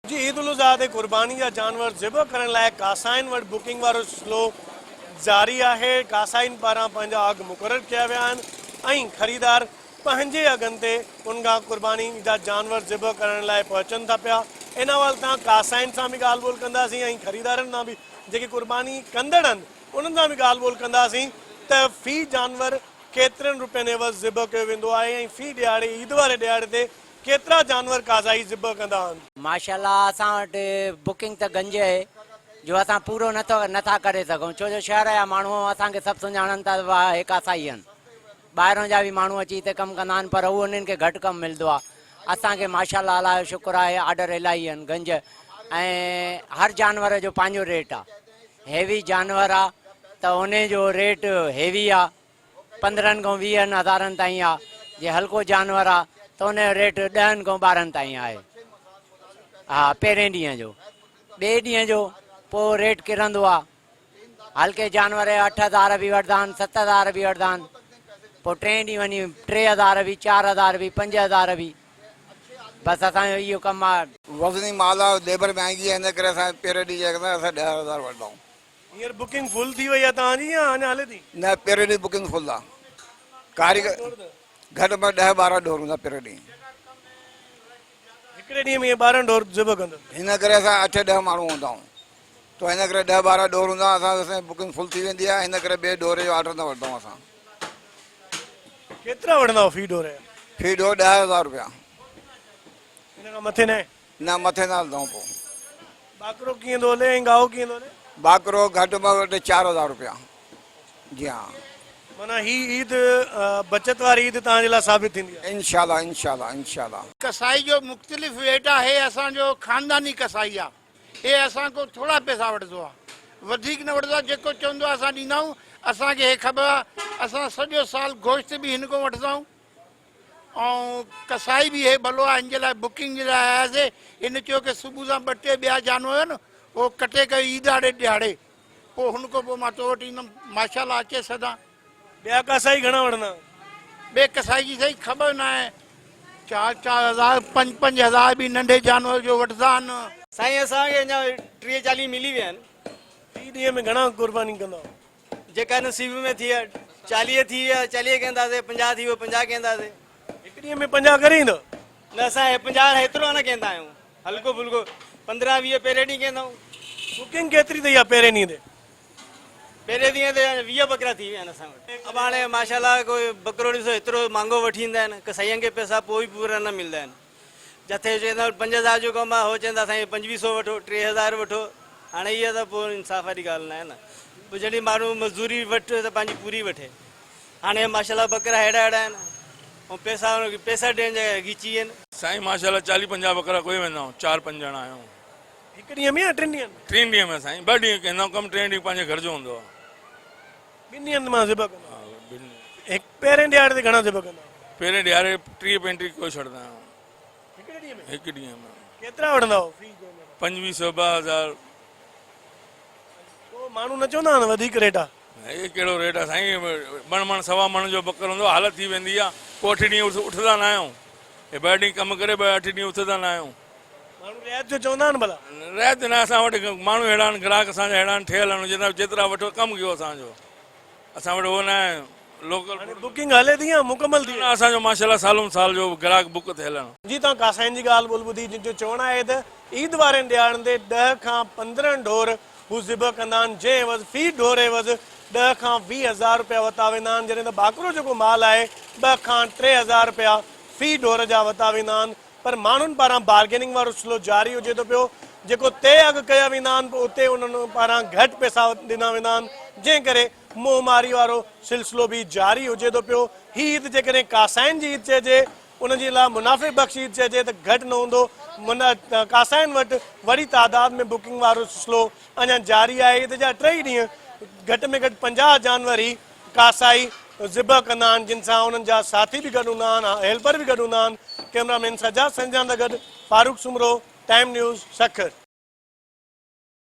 जी ईद उल अज़हा ते कुर्बानी जा जानवर ज़िबह करण लाइ कासाइन वटि बुकिंग वारो सिलसिलो जारी आहे। कासाइन पारां पंहिंजा अघ मुक़ररु कया विया आहिनि ऐं ख़रीदार पंहिंजे अघनि ते उनखां कुर्बानी जा जानवर ज़िबह करण लाइ पहुचनि था पिया। इन वक़्तु तव्हां कासाइन सां बि ॻाल्हि ॿोल कंदासीं ऐं ख़रीदारनि सां बि जेके कुर्बानी कंदड़ आहिनि उन्हनि सां बि ॻाल्हि ॿोल कंदासीं त फ़ी जानवर केतिरनि रुपयनि एवज़ ज़िबह कयो वेंदो आहे ऐं फ़ी ॾियारे ईद वारे ॾियारे ते केतिरा जानवर काज़ाई ज़िबह कंदा आहिनि। माशाल्लाह असां वटि बुकिंग त गंज आहे जो असां पूरो नथा करे सघूं, छो जो शहर जा माण्हू असांखे सभु सुञाणनि था हे कासाई आहिनि। ॿाहिरां जा बि माण्हू अची हिते कमु कंदा आहिनि पर उहो उन्हनि खे घटि कमु मिलंदो आहे। असांखे माशाल्लाह अलाह जो शुक्र आहे, आर्डर इलाही आहिनि गंज ऐं हर जानवर जो पंहिंजो रेट आहे। हेवी जानवर आहे त उन जो रेट हेवी आहे, 15 खां 20 हज़ारनि ताईं आहे। जे हल्को जानवर आहे त उनजो रेट 10 खां 12 ताईं आहे। हा, पहिरें ॾींहं जो। ॿिए ॾींहं जो पोइ रेट किरंदो आहे। हल्के जानवर 8,000 बि वठंदा आहिनि, 7,000 बि वठंदा आहिनि। पोइ टे ॾींहं वञी 3,000 बि, 4,000 बि, 5,000 बि। बसि असांजो इहो कमु आहे। वज़नी माल आहे, लेबर महांगी आहे, हिन करे असां पहिरें ॾींहुं असां 10,000 वठंदा आहियूं। हींअर बुकिंग फुल थी वई आहे तव्हांजी या अञा हले थी? न, पहिरें ॾींहुं बुकिंग फुल आहे। कारीगर घटि में 10-12 ढोर हूंदा पहिरें ॾींहुं। हिकिड़े ॾींहं में 12 ढोर ज़िबह कंदा? हिन करे असां 8-10 माण्हू हूंदा आहियूं, त हिन करे 10-12 ढोर हूंदा। असांजी बुकिंग फुल थी वेंदी आहे, हिन करे ॿिए ढोरे जो ऑर्डर न वठंदा आहियूं असां। केतिरा वठंदा आहियो फ़ी ढोर जा? फ़ी ढोर 10,000 रुपया। हिन खां मथे न? न, मथे न हलंदा आहियूं। पोइ बाकरो कीअं थो हले ऐं गाओ कीअं थो हले? बाकरो घटि में घटि 4,000 रुपया। जी हा, माना ही ईद बचत वारी ईद तव्हांजे लाइ साबित थींदी आहे। इंशाल्लाह इंशाल्लाह इंशाल्लाह। कसाई जो मुख़्तलिफ़ रेट आहे। असांजो ख़ानदानी कसाई आहे। हे असांखो थोरा पैसा वठंदो आहे, वधीक न वठंदो आहे। जेको चवंदो आहे असां ॾींदा आहियूं। असांखे हे ख़बर आहे, असां सॼो साल गोश्त बि हिन खां वठंदा आहियूं ऐं कसाई बि हे भलो आहे। हिन जे लाइ बुकिंग जे लाइ आयासीं। हिन चयो की सुबुह सां 2-3 ॿिया जानवर आहिनि उहो कटे करे ईद वारे ॾियारे पोइ हुनखां पोइ मां तो वटि ईंदुमि। माशाल्लाह अचे सदां। ॿिया कसाई घणा वठंदा? ॿिए कसाई जी सही ख़बर न आहे। 4-4 हज़ार, 5-5 बि नंढे जानवर जो वठंदा आहिनि। साईं असांखे अञा 30-40 मिली विया आहिनि। फ़ी ॾींहं में घणा कुर्बानी कंदा? जेका नसीब में थी विया 40 थी विया 40 कंदासीं, 50 थी वियो 50 कंदासीं। हिकु ॾींहं में 50 करे ईंदो? न, असां 50 हेतिरो न कंदा आहियूं, हल्को फुल्को 15-20 पहिरें ॾींहुं कंदा आहियूं। बुकिंग केतिरी अथई आहे पहिरें ॾींहं ते? पहिरें ॾींहं ते 20 बकरा थी विया आहिनि असां वटि। अब हाणे माशाल्लाह कोई बकरो ॾिसो हेतिरो महांगो वठी ईंदा आहिनि, कसाईअनि खे पैसा पोइ बि पूरा न मिलंदा आहिनि। जिथे चवंदा 5,000 जो कमु आहे हो चवंदा असांखे 2,500 वठो, 3,000 वठो। हाणे इहा त पोइ इंसाफ़ वारी ॻाल्हि न आहे न। पोइ जॾहिं माण्हू मज़दूरी वठे त पंहिंजी पूरी वठे। हाणे माशाल्लाह बकरा हेड़ा आहिनि ऐं पैसा ॾियण जा घिची आहिनि। साईं माशाल्लाह 40-50 बकरा कोई वेंदा आहियूं, 4-5 ॼणा आहियूं। हिकु ॾींहं में या 3 ॾींहंनि में? 3 ॾींहं में साईं, 2 ॾींहं कंदा आहियूं कमु, 3 ॾींहं पंहिंजे घर जो हूंदो आहे। 2 ॾींहंनि मां ज़िबह कंदा? हिकु पहिरें ॾियारे ते घणा ज़िबह कंदा? पहिरें ॾियारे 30-35 कोई छॾंदा आहियूं। हिकिड़े ॾींहं में? हिकु ॾींहं में केतिरा वठंदा हो फ़ी? 2,500 2,000। पोइ माण्हू न चवंदा आहिनि वधीक रेट आहे? हे कहिड़ो रेट आहे साईं, 1 सवा मण जो बकरो हूंदो, हालत थी वेंदी आहे। पोइ 8 ॾींहं उथंदा न आहियूं। हे 2 ॾींहं कमु करे 8 ॾींहं उथंदा न आहियूं। माण्हू रियायत जो चवंदा आहिनि भला? रियायत न, असां वटि माण्हू अहिड़ा आहिनि, ग्राहक असांजा अहिड़ा आहिनि ठहियल आहिनि, जेतिरा वठो कमु कयो असांजो। असां वटि उहो न आहे लोकल। बुकिंग हले थी या मुकमल थी? असांजो माशाल्लाह सालों साल जो ग्राहक बुक थियल आहिनि। जी तव्हां कासाइन जी ॻाल्हि ॿोल ॿुधी, जिन जो चवणु आहे त ईद वारनि ॾियारनि ते 10 खां 15 ढोर हू ज़िबह कंदा आहिनि, जंहिं एवज़ फ़ी ढोर एवज़ 10 खां 20 हज़ार रुपया वरिता वेंदा आहिनि। जॾहिं त बाकरो जेको माल आहे 2 खां 3 हज़ार रुपया फ़ी ढोर जा वरिता वेंदा आहिनि। पर माण्हुनि पारां बार्गेनिंग वारो सिलसिलो जारी हुजे थो पियो। जेको तय अघु कया वेंदा आहिनि पोइ उते उन्हनि पारां घटि पैसा ॾिना वेंदा आहिनि, जंहिं करे मोहमारी वारो सिलसिलो बि जारी हुजे थो पियो। हीअ ईद जेकॾहिं कासाइन जी ईद चइजे, उनजे लाइ मुनाफ़े बख़्श ईद चइजे त घटि न हूंदो। कासाइन वटि वॾी तादाद में बुकिंग वारो सिलसिलो अञा जारी आहे। ईद जा 3 ॾींहं घटि में घटि 50 जानवर ई कासाई ज़िबह कंदा आहिनि, जिन सां उन्हनि जा साथी बि गॾु हूंदा आहिनि, हेल्पर बि गॾु हूंदा आहिनि। कैमरामैन सजाद संजान सां गॾु फारूक सुमरो, टाइम न्यूज़, सखर।